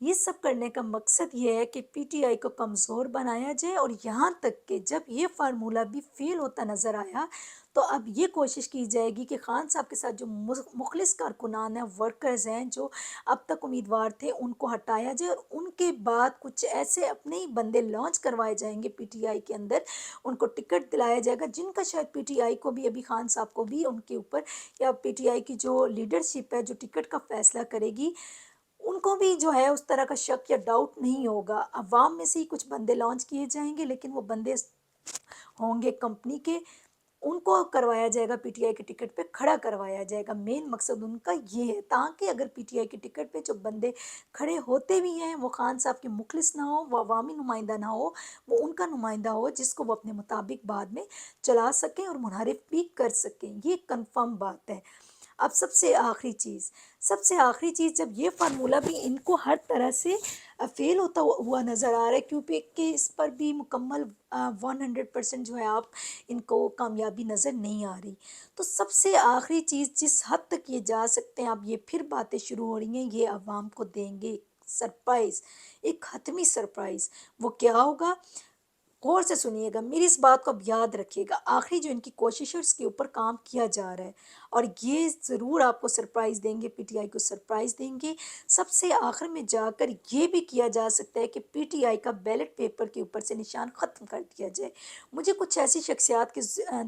یہ سب کرنے کا مقصد یہ ہے کہ پی ٹی آئی کو کمزور بنایا جائے، اور یہاں تک کہ جب یہ فارمولہ بھی فیل ہوتا نظر آیا تو اب یہ کوشش کی جائے گی کہ خان صاحب کے ساتھ جو مخلص کارکنان ہیں، ورکرز ہیں، جو اب تک امیدوار تھے، ان کو ہٹایا جائے، اور ان کے بعد کچھ ایسے اپنے ہی بندے لانچ کروائے جائیں گے پی ٹی آئی کے اندر، ان کو ٹکٹ دلایا جائے گا، جن کا شاید پی ٹی آئی کو بھی، ابھی خان صاحب کو بھی ان کے اوپر، یا پی ٹی آئی کی جو لیڈرشپ ہے جو ٹکٹ کا فیصلہ کرے گی، ان کو بھی جو ہے اس طرح کا شک یا ڈاؤٹ نہیں ہوگا۔ عوام میں سے ہی کچھ بندے لانچ کیے جائیں گے، لیکن وہ بندے ہوں گے کمپنی کے، ان کو کروایا جائے گا، پی ٹی آئی کے ٹکٹ پہ کھڑا کروایا جائے گا۔ مین مقصد ان کا یہ ہے، تاکہ اگر پی ٹی آئی کے ٹکٹ پہ جو بندے کھڑے ہوتے بھی ہیں وہ خان صاحب کے مخلص نہ ہو، وہ عوامی نمائندہ نہ ہو، وہ ان کا نمائندہ ہو جس کو وہ اپنے مطابق بعد میں چلا سکیں اور منحرف بھی کر سکیں۔ یہ کنفرم بات ہے۔ اب سب سے آخری چیز جب یہ فارمولہ بھی ان کو ہر طرح سے فیل ہوتا ہوا نظر آ رہا ہے، کیونکہ کہ اس پر بھی مکمل 100% جو ہے آپ ان کو کامیابی نظر نہیں آ رہی، تو سب سے آخری چیز جس حد تک یہ جا سکتے ہیں، اب یہ پھر باتیں شروع ہو رہی ہیں، یہ عوام کو دیں گے سرپرائز، ایک حتمی سرپرائز۔ وہ کیا ہوگا؟ غور سے سنیے گا، میری اس بات کو اب یاد رکھیے گا، آخری جو ان کی کوشش ہے اس کے اوپر کام کیا جا رہا ہے، اور یہ ضرور آپ کو سرپرائز دیں گے، پی ٹی آئی کو سرپرائز دیں گے۔ سب سے آخر میں جا کر یہ بھی کیا جا سکتا ہے کہ پی ٹی آئی کا بیلٹ پیپر کے اوپر سے نشان ختم کر دیا جائے۔ مجھے کچھ ایسی شخصیات کے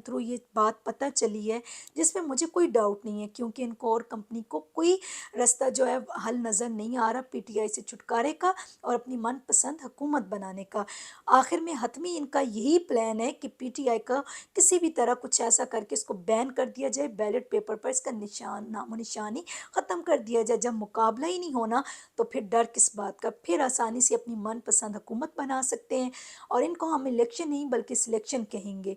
تھرو یہ بات پتہ چلی ہے جس میں مجھے کوئی ڈاؤٹ نہیں ہے، کیونکہ ان کو اور کمپنی کو کوئی رستہ جو ہے حل نظر نہیں آ رہا پی ٹی آئی سے چھٹکارے کا اور اپنی من پسند حکومت بنانے کا۔ آخر میں حتمی ان کا یہی پلان ہے کہ پی ٹی آئی کا کسی بھی طرح کچھ ایسا کر کے اس کو بین کر دیا جائے، بیلٹ پیپر پر اس کا نشان، نام و نشانی ختم کر دیا جائے۔ جب مقابلہ ہی نہیں ہونا تو پھر ڈر کس بات کا؟ پھر آسانی سے اپنی من پسند حکومت بنا سکتے ہیں، اور ان کو ہم الیکشن نہیں بلکہ سلیکشن کہیں گے۔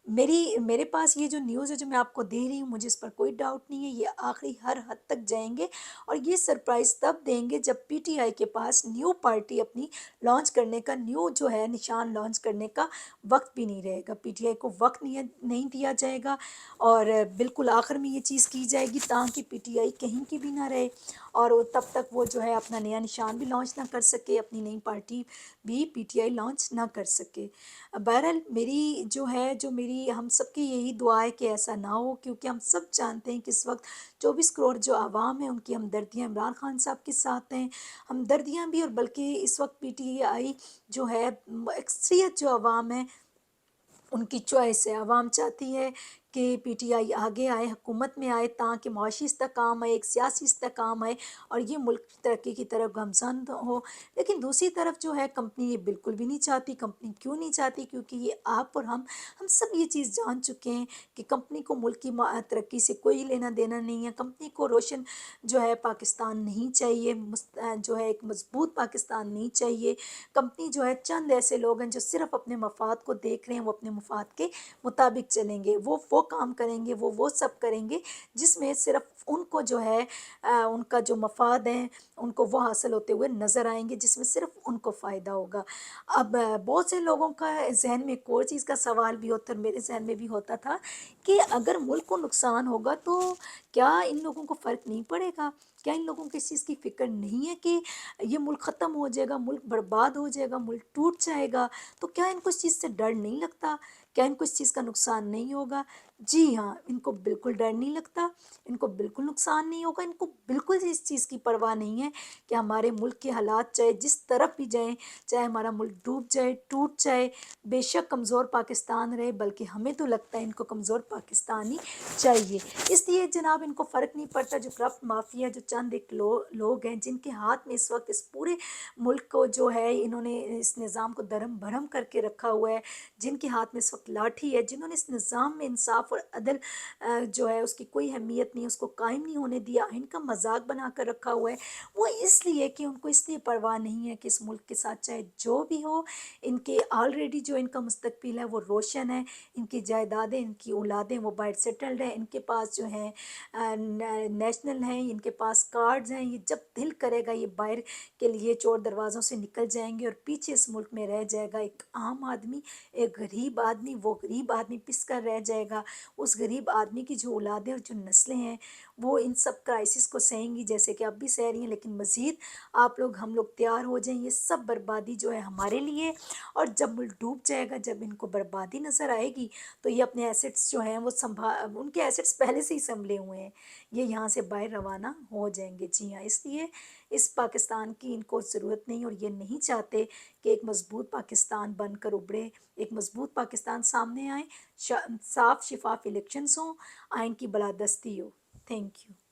میرے پاس یہ جو نیوز ہے جو میں آپ کو دے رہی ہوں، مجھے اس پر کوئی ڈاؤٹ نہیں ہے، یہ آخری ہر حد تک جائیں گے، اور یہ سرپرائز تب دیں گے جب پی ٹی آئی کے پاس نیو پارٹی اپنی لانچ کرنے کا، نیو جو ہے نشان لانچ کرنے کا وقت بھی نہیں رہے گا، پی ٹی آئی کو وقت نہیں دیا جائے گا، اور بالکل آخر میں یہ چیز کی جائے گی تاکہ پی ٹی آئی کہیں کی بھی نہ رہے، اور تب تک وہ جو ہے اپنا نیا نشان بھی لانچ نہ کر سکے، اپنی نئی پارٹی بھی پی ٹی آئی لانچ نہ کر سکے۔ بہرحال میری ہم سب کی یہی دعا ہے کہ ایسا نہ ہو، کیونکہ ہم سب جانتے ہیں کہ اس وقت 24 کروڑ جو عوام ہیں ان کی ہمدردیاں عمران خان صاحب کے ساتھ ہیں، ہمدردیاں بھی، اور بلکہ اس وقت پی ٹی آئی جو ہے، اکثریت جو عوام ہے ان کی چوائس ہے، عوام چاہتی ہے کہ پی ٹی آئی آگے آئے، حکومت میں آئے، تاکہ معاشی استحکام آئے، ایک سیاسی استحکام آئے، اور یہ ملک ترقی کی طرف گامزن ہو۔ لیکن دوسری طرف جو ہے کمپنی یہ بالکل بھی نہیں چاہتی۔ کمپنی کیوں نہیں چاہتی؟ کیونکہ یہ آپ اور ہم سب یہ چیز جان چکے ہیں کہ کمپنی کو ملک کی ترقی سے کوئی لینا دینا نہیں ہے، کمپنی کو روشن جو ہے پاکستان نہیں چاہیے، جو ہے ایک مضبوط پاکستان نہیں چاہیے۔ کمپنی جو ہے چند ایسے لوگ ہیں جو صرف اپنے مفاد کو دیکھ رہے ہیں، وہ اپنے مفاد کے مطابق چلیں گے، وہ کام کریں گے، وہ سب کریں گے جس میں صرف ان کو جو ہے ان کا جو مفاد ہے ان کو وہ حاصل ہوتے ہوئے نظر آئیں گے، جس میں صرف ان کو فائدہ ہوگا۔ اب بہت سے لوگوں کا ذہن میں ایک اور چیز کا سوال بھی ہوتا ہے، میرے ذہن میں بھی ہوتا تھا کہ اگر ملک کو نقصان ہوگا تو کیا ان لوگوں کو فرق نہیں پڑے گا؟ کیا ان لوگوں کو اس چیز کی فکر نہیں ہے کہ یہ ملک ختم ہو جائے گا، ملک برباد ہو جائے گا، ملک ٹوٹ جائے گا؟ تو کیا ان کو اس چیز سے ڈر نہیں لگتا؟ کیا ان کو اس چیز کا نقصان نہیں ہوگا؟ جی ہاں، ان کو بالکل ڈر نہیں لگتا، ان کو بالکل نقصان نہیں ہوگا، ان کو بالکل اس چیز کی پرواہ نہیں ہے کہ ہمارے ملک کے حالات چاہے جس طرف بھی جائیں، چاہے ہمارا ملک ڈوب جائے، ٹوٹ جائے، بے شک کمزور پاکستان رہے، بلکہ ہمیں تو لگتا ہے ان کو کمزور پاکستان ہی چاہیے۔ اس لیے جناب ان کو فرق نہیں پڑتا، جو کرپٹ مافیا، جو چند ایک لوگ ہیں جن کے ہاتھ میں اس وقت اس پورے ملک کو جو ہے انہوں نے اس نظام کو درہم بھرم کر کے رکھا ہوا ہے، جن کے ہاتھ میں اس وقت لاٹھی ہے، جنہوں نے اس نظام میں انصاف اور عدل جو ہے اس کی کوئی اہمیت نہیں، اس کو قائم نہیں ہونے دیا، ان کا مذاق بنا کر رکھا ہوا ہے، وہ اس لیے کہ ان کو اس لیے پرواہ نہیں ہے کہ اس ملک کے ساتھ چاہے جو بھی ہو، ان کے آلریڈی جو ان کا مستقبل ہے وہ روشن ہے، ان کی جائیدادیں، ان کی اولادیں وہ باہر سیٹلڈ ہیں، ان کے پاس جو ہیں نیشنل ہیں، ان کے پاس کارڈز ہیں، یہ جب دل کرے گا یہ باہر کے لیے چور دروازوں سے نکل جائیں گے، اور پیچھے اس ملک میں رہ جائے گا ایک عام آدمی، ایک غریب آدمی، وہ غریب آدمی پس کر رہ جائے گا۔ اس غریب آدمی کی جو اولادیں اور جو نسلیں ہیں وہ ان سب کرائسس کو سہیں گی جیسے کہ اب بھی سہ رہی ہیں، لیکن مزید آپ لوگ ہم لوگ تیار ہو جائیں، یہ سب بربادی جو ہے ہمارے لیے۔ اور جب ملک ڈوب جائے گا، جب ان کو بربادی نظر آئے گی تو یہ اپنے ایسٹس جو ہیں وہ ان کے ایسٹس پہلے سے ہی سنبھلے ہوئے ہیں، یہ یہاں سے باہر روانہ ہو جائیں گے۔ جی ہاں، اس لیے اس پاکستان کی ان کو ضرورت نہیں، اور یہ نہیں چاہتے کہ ایک مضبوط پاکستان بن کر ابھرے، ایک مضبوط پاکستان سامنے آئے، صاف شفاف الیکشنز ہوں، آئین کی بالادستی ہو۔ Thank you.